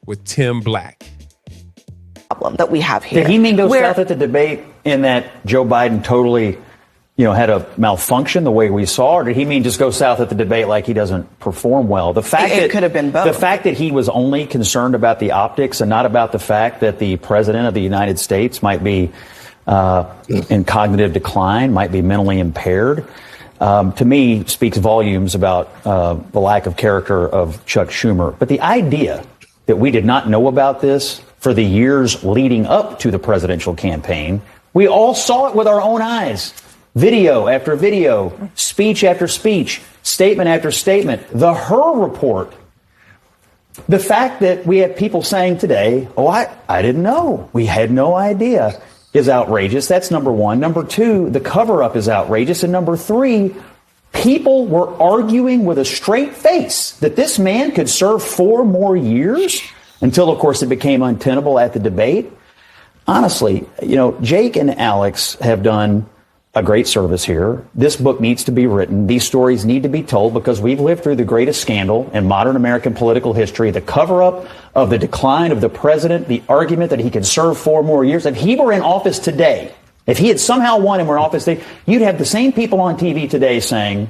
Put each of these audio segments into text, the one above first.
with Tim Black. Problem that we have here. Did he mean go south at the debate in that Joe Biden totally, had a malfunction the way we saw, or did he mean just go south at the debate like he doesn't perform well? The fact it could have been both. The fact that he was only concerned about the optics and not about the fact that the president of the United States might be in cognitive decline, might be mentally impaired, to me speaks volumes about the lack of character of Chuck Schumer. But the idea that we did not know about this for the years leading up to the presidential campaign, we all saw it with our own eyes. Video after video, speech after speech, statement after statement. The Her report, the fact that we have people saying today, I didn't know, we had no idea, is outrageous. That's number one. Number two, the cover-up is outrageous. And number three, people were arguing with a straight face that this man could serve 4 more years until, of course, it became untenable at the debate. Honestly, Jake and Alex have done a great service here. This book needs to be written. These stories need to be told because we've lived through the greatest scandal in modern American political history, the cover-up of the decline of the president, the argument that he could serve 4 more years. If he were in office today, if he had somehow won and were in office today, you'd have the same people on TV today saying,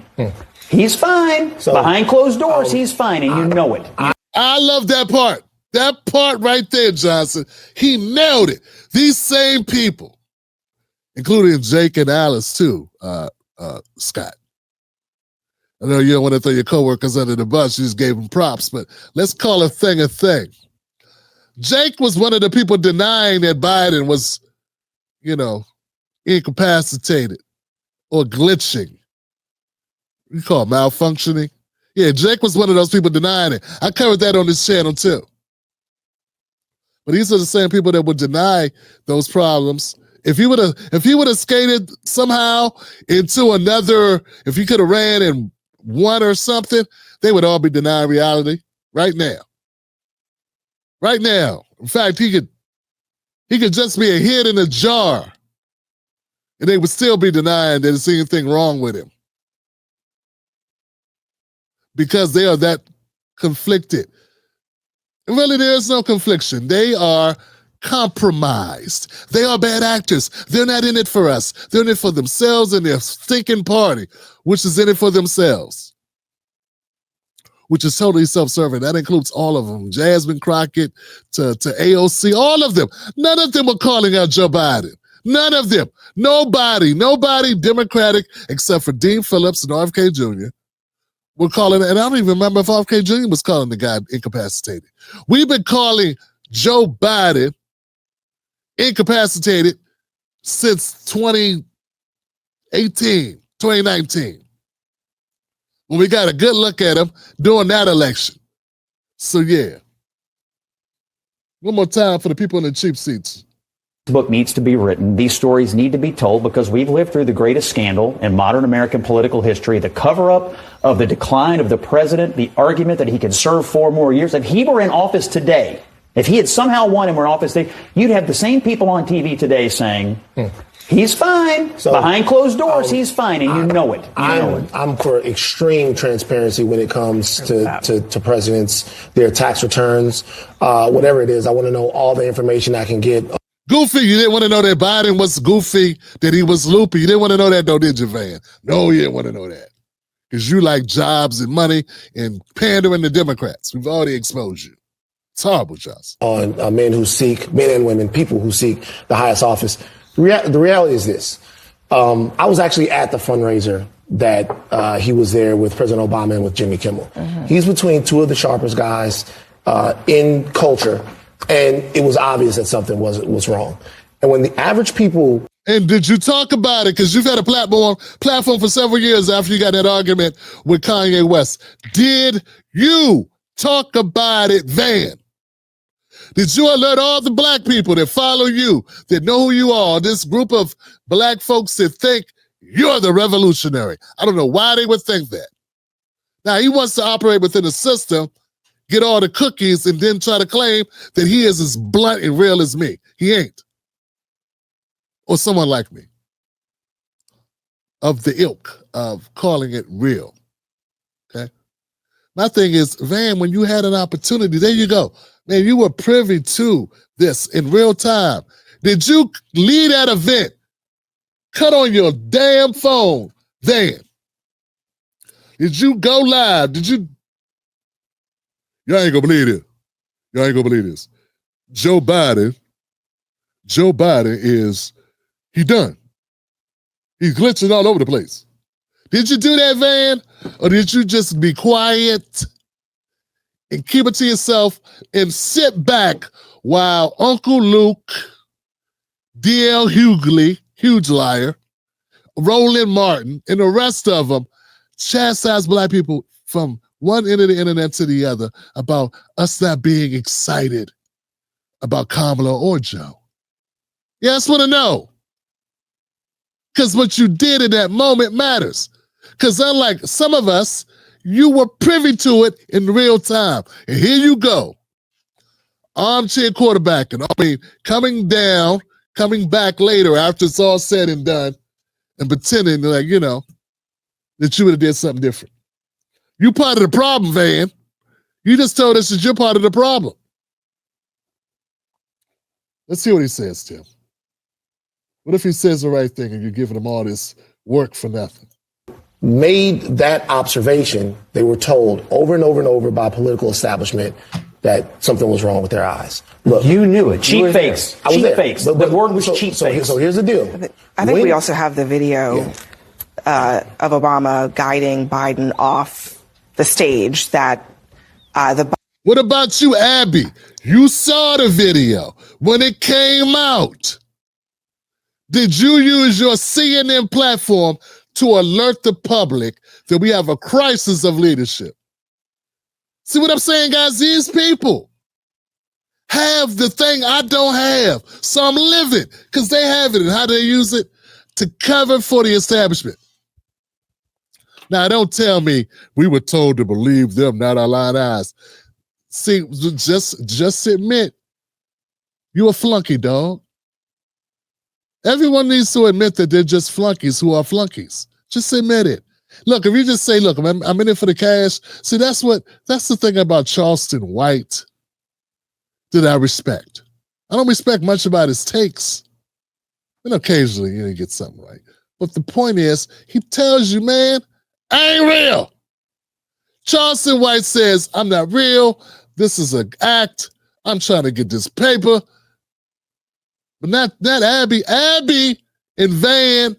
he's fine. So, behind closed doors, he's fine, and you know it. I love that part. That part right there, Johnson. He nailed it. These same people, including Jake and Alice, too, Scott. I know you don't want to throw your coworkers under the bus. You just gave them props, but let's call a thing a thing. Jake was one of the people denying that Biden was, incapacitated or glitching. You call it malfunctioning? Yeah, Jake was one of those people denying it. I covered that on this channel, too. But these are the same people that would deny those problems. If he would have skated somehow into another, if he could have ran and won or something, they would all be denying reality right now. Right now. In fact, he could just be a head in a jar, and they would still be denying that there's anything wrong with him because they are that conflicted. Really, there is no confliction. They are compromised. They are bad actors. They're not in it for us. They're in it for themselves and their stinking party, which is in it for themselves, which is totally self-serving. That includes all of them, Jasmine Crockett to AOC, all of them. None of them are calling out Joe Biden. None of them. Nobody Democratic except for Dean Phillips and RFK Jr. We're calling, and I don't even remember if RFK Jr. was calling the guy incapacitated. We've been calling Joe Biden incapacitated since 2019, when we got a good look at him during that election. So, yeah. One more time for the people in the cheap seats. This book needs to be written. These stories need to be told because we've lived through the greatest scandal in modern American political history, the cover-up of the decline of the president, the argument that he could serve 4 more years. If he were in office today, if he had somehow won and were in office today, you'd have the same people on TV today saying, he's fine. So, behind closed doors, he's fine, and you know it. I'm for extreme transparency when it comes to presidents, their tax returns, whatever it is. I want to know all the information I can get. Goofy, you didn't want to know that Biden was goofy, that he was loopy. You didn't want to know that, though, did you, Van? No, you didn't want to know that. Because you like jobs and money and pandering to Democrats. We've already exposed you. It's horrible, Josh. On men and women, people who seek the highest office. The reality is this. I was actually at the fundraiser that he was there with President Obama and with Jimmy Kimmel. Mm-hmm. He's between 2 of the sharpest guys in culture. And it was obvious that something was wrong. And when the average people... And did you talk about it? Because you've had a platform for several years after you got that argument with Kanye West. Did you talk about it, Van? Did you alert all the black people that follow you, that know who you are, this group of black folks that think you're the revolutionary? I don't know why they would think that. Now, he wants to operate within a system, get all the cookies, and then try to claim that he is as blunt and real as me. He ain't. Or someone like me. Of the ilk of calling it real. Okay? My thing is, Van, when you had an opportunity, there you go. Man, you were privy to this in real time. Did you leave that event, cut on your damn phone then? Did you go live? Did you? Y'all ain't gonna believe it. Y'all ain't gonna believe this. Joe Biden is, he done. He's glitching all over the place. Did you do that, Van? Or did you just be quiet and keep it to yourself and sit back while Uncle Luke, D.L. Hughley, huge liar, Roland Martin, and the rest of them chastise black people from one end of the internet to the other about us not being excited about Kamala or Joe? Yeah, I just want to know. Because what you did in that moment matters. Because unlike some of us, you were privy to it in real time. And here you go. Armchair quarterbacking. I mean, coming back later after it's all said and done and pretending like, you know, that you would have did something different. You part of the problem, Van. You just told us that you're part of the problem. Let's see what he says, Tim. What if he says the right thing and you're giving him all this work for nothing? Made that observation, they were told over and over and over by political establishment that something was wrong with their eyes. Look, you knew it. Cheap fakes. Cheap fakes. But the word was cheap fakes. So here's the deal. I think we also have the video of Obama guiding Biden off the stage that What about you, Abby? You saw the video when it came out. Did you use your CNN platform to alert the public that we have a crisis of leadership? See what I'm saying, guys? These people have the thing I don't have. So I'm living because they have it. And how do they use it? To cover for the establishment. Now, don't tell me we were told to believe them, not our lying eyes. See, just admit you a flunky, dog. Everyone needs to admit that they're just flunkies who are flunkies. Just admit it. Look, if you just say, look, I'm in it for the cash. See, that's the thing about Charleston White that I respect. I don't respect much about his takes. And occasionally you get something right. But the point is, he tells you, man, I ain't real. Charleston White says, I'm not real. This is an act. I'm trying to get this paper. But not Abby. Abby and Van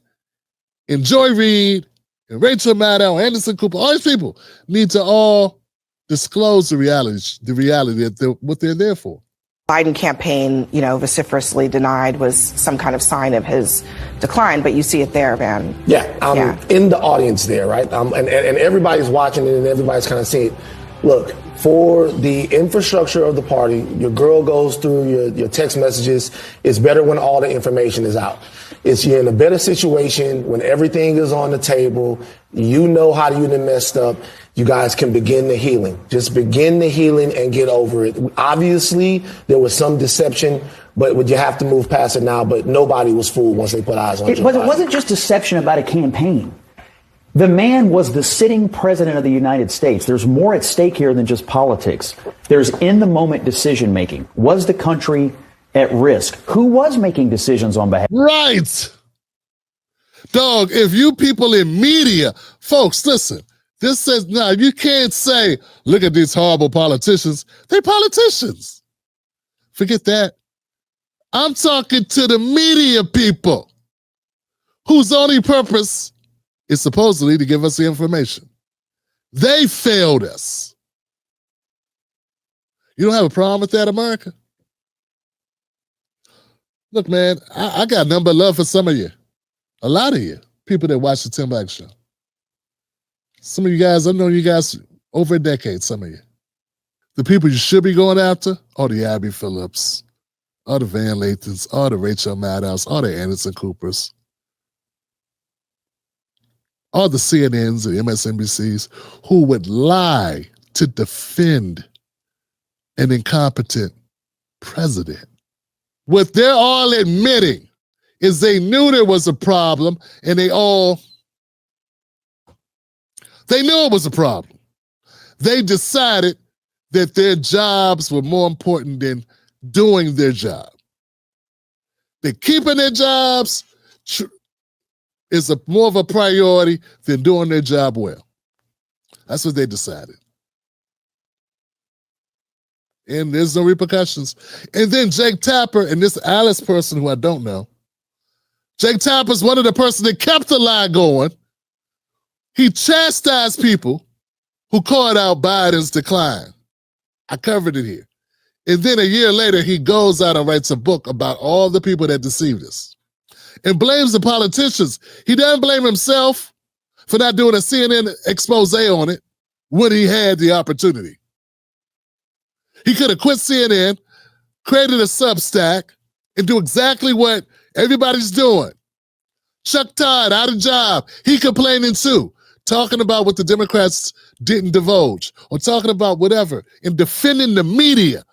and Joy Reid and Rachel Maddow, Anderson Cooper, all these people need to all disclose the reality that what they're there for. Biden campaign, vociferously denied was some kind of sign of his decline, but you see it there, Van. Yeah, I'm in the audience there, right? And everybody's watching it and everybody's kind of seeing it. Look, for the infrastructure of the party, your girl goes through your text messages. It's better when all the information is out. You're in a better situation when everything is on the table. You know how you done messed up. You guys can begin the healing. Just begin the healing and get over it. Obviously, there was some deception, but you have to move past it now. But nobody was fooled once they put eyes on you. But it wasn't just deception about a campaign. The man was the sitting president of the United States. There's more at stake here than just politics. There's in-the-moment decision-making. Was the country at risk? Who was making decisions on behalf? Right. Dog, if you people in media, folks, listen, this says, now you can't say, look at these horrible politicians. They're politicians. Forget that. I'm talking to the media people whose only purpose is supposedly to give us the information. They failed us. You don't have a problem with that, America? Look, man, I got nothing but love for some of you. A lot of you, people that watch the Tim Black Show. Some of you guys, I've known you guys over a decade, some of you. The people you should be going after are the Abby Phillips, are the Van Lathens, are the Rachel Maddows, are the Anderson Coopers, are the CNNs and MSNBCs who would lie to defend an incompetent president. What they're all admitting is they knew there was a problem and they knew it was a problem. They decided that their jobs were more important than doing their job. They're keeping their jobs is more of a priority than doing their job well. That's what they decided. And there's no repercussions. And then Jake Tapper and this Alice person who I don't know. Jake Tapper's one of the persons that kept the lie going. He chastised people who called out Biden's decline. I covered it here. And then a year later, he goes out and writes a book about all the people that deceived us and blames the politicians. He doesn't blame himself for not doing a CNN expose on it when he had the opportunity. He could have quit CNN, created a Substack, and do exactly what everybody's doing. Chuck Todd, out of job, he complaining too, talking about what the Democrats didn't divulge or talking about whatever and defending the media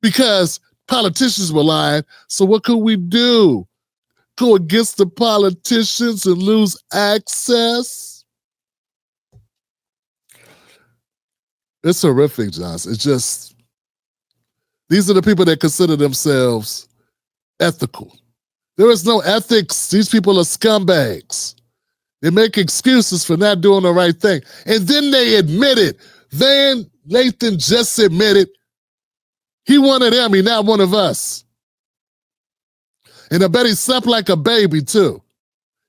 because politicians were lying. So what could we do? Go against the politicians and lose access? It's horrific, Johnson. It's just, these are the people that consider themselves ethical. There is no ethics. These people are scumbags. They make excuses for not doing the right thing. And then they admit it. Van Lathan just admitted he one of them, he not one of us. And I bet he slept like a baby too.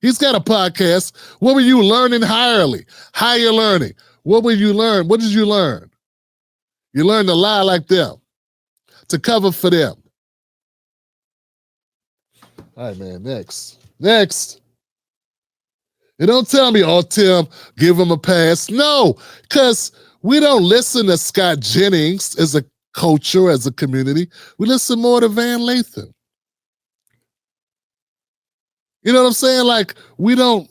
He's got a podcast. What were you learning higherly? Higher learning. What will you learn? What did you learn? You learned to lie like them, to cover for them. All right, man, next. And don't tell me, oh, Tim, give him a pass. No, because we don't listen to Scott Jennings as a culture, as a community. We listen more to Van Lathan. You know what I'm saying? Like, we don't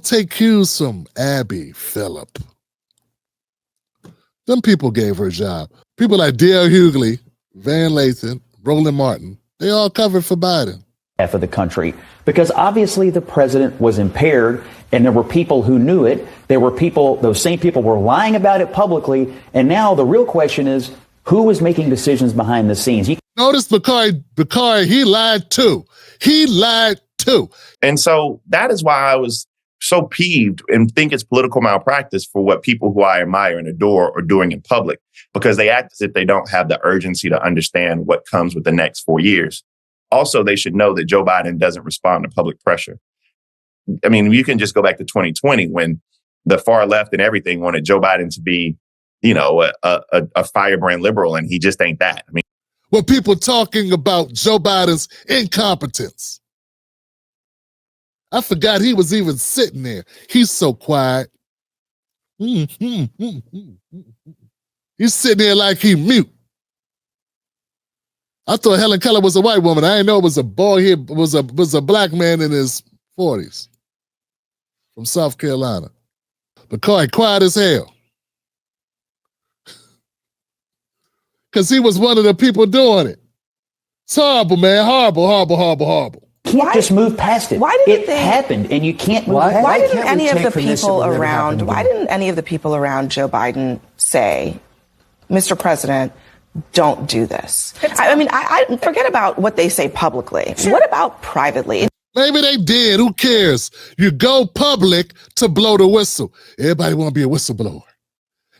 take cues from Abby Phillip. Them people gave her a job. People like D.L. Hughley, Van Lathan, Roland Martin, they all covered for Biden. Half of the country, because obviously the president was impaired and there were people who knew it. There were people, those same people were lying about it publicly. And now the real question is, who was making decisions behind the scenes? Notice Bakari, he lied too. He lied too. And so that is why I was so peeved and think it's political malpractice for what people who I admire and adore are doing in public, because they act as if they don't have the urgency to understand what comes with the next 4 years. Also, they should know that Joe Biden doesn't respond to public pressure. I mean, you can just go back to 2020 when the far left and everything wanted Joe Biden to be, you know, a firebrand liberal, and he just ain't that. I mean, when people talking about Joe Biden's incompetence, I forgot he was even sitting there. He's so quiet. He's sitting there like he mute. I thought Helen Keller was a white woman. I didn't know it was a boy here, was a black man in his 40s from South Carolina. But quiet as hell. Because he was one of the people doing it. It's horrible, man. Horrible. Can't just move past it. Why did it happened, and you can't move past it. Why didn't any of the people around? Why didn't any of the people around Joe Biden say, "Mr. President, don't do this"? I mean, I forget about what they say publicly. Sure. What about privately? Maybe they did. Who cares? You go public to blow the whistle. Everybody want to be a whistleblower.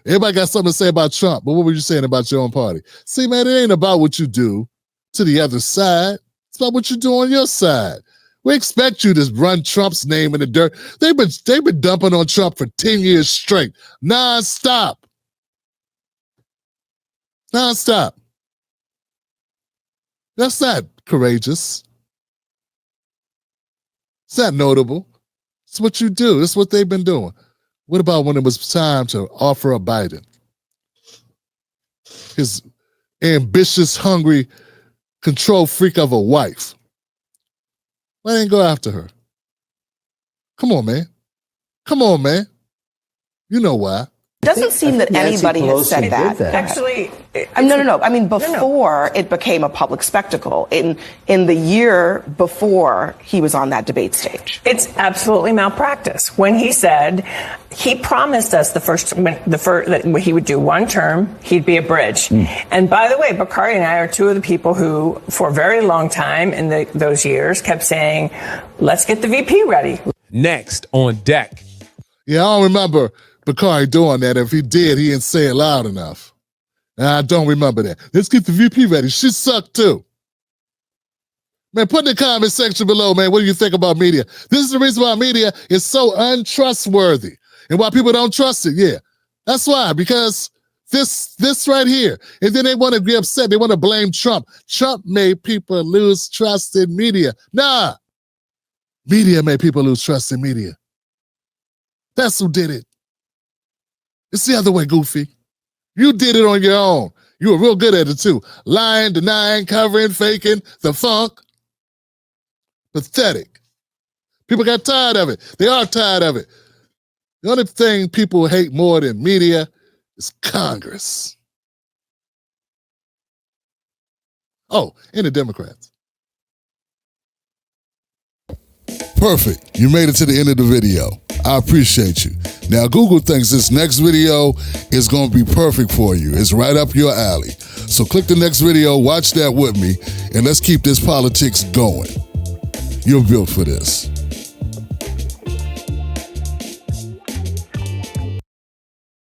Everybody got something to say about Trump, but what were you saying about your own party? See, man, it ain't about what you do to the other side. It's about what you do on your side. We expect you to run Trump's name in the dirt. They've been dumping on Trump for 10 years straight, nonstop. That's not courageous. It's not notable. It's what you do. It's what they've been doing. What about when it was time to offer up Biden? His ambitious, hungry, control freak of a wife. Why didn't go after her? Come on, man. You know why. doesn't seem that anybody has said that. Actually, no. I mean, before it became a public spectacle, in the year before he was on that debate stage. It's absolutely malpractice. When he said, he promised us that he would do one term, he'd be a bridge. And by the way, Bakari and I are two of the people who, for a very long time in those years, kept saying, let's get the VP ready. Next on deck. Yeah, I don't remember Bakari doing that. If he did, he didn't say it loud enough. I don't remember that. Let's get the VP ready. She sucked too. Man, put in the comment section below, man, what do you think about media? This is the reason why media is so untrustworthy and why people don't trust it. Yeah, that's why, because this right here. And then they want to be upset. They want to blame Trump. Trump made people lose trust in media. Nah, media made people lose trust in media. That's who did it. It's the other way, Goofy. You did it on your own. You were real good at it too. Lying, denying, covering, faking, the funk. Pathetic. People got tired of it. They are tired of it. The only thing people hate more than media is Congress. Oh, and the Democrats. Perfect. You made it to the end of the video. I appreciate you. Now, Google thinks this next video is going to be perfect for you. It's right up your alley. So click the next video, watch that with me, and let's keep this politics going. You're built for this.